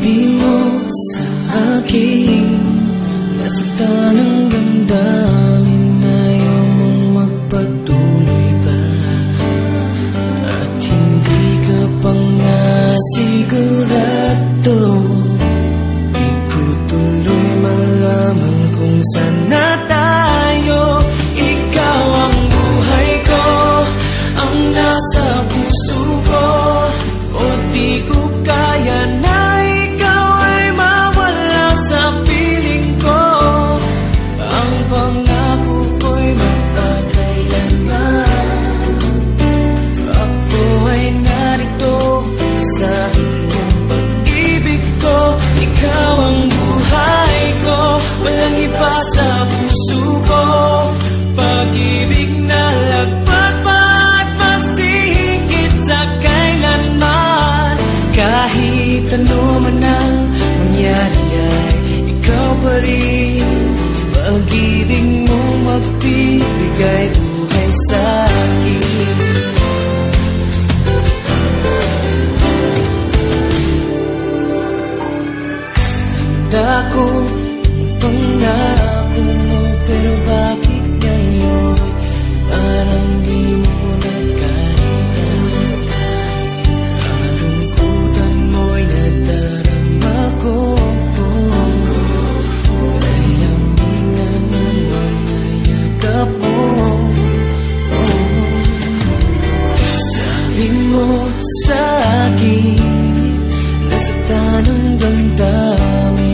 Sabi mo sa akin, nasaktan ang damdamin, ayaw mong magpatuloy pa. At hindi ka pa nga sigurado, di ko tuloy malaman kung saan na tayo. Ikaw ang buhay ko, ang nasa puso ko, o di ko kaya na ikaw ay mawala sa piling ko. Ang pangako ko'y magpakailanman, ako ay narito sa iyong pag-ibig ko. Ikaw ang buhay ko, walang iba sa puso ko. Pag-ibig na lagpas pa at mas higit sa kailanman. Kahit ano man ang mangyari ay ikaw pa rin. Pag-ibig mo magbibigay buhay sa akin. Handa ko ang pangako mo, pero bakit ngayon parang di mo na kaya? Kalungkutan mo'y nadarama ko, layamig na ng mga yakap mo. Sabi mo sa akin, nasaktan ang damdamin,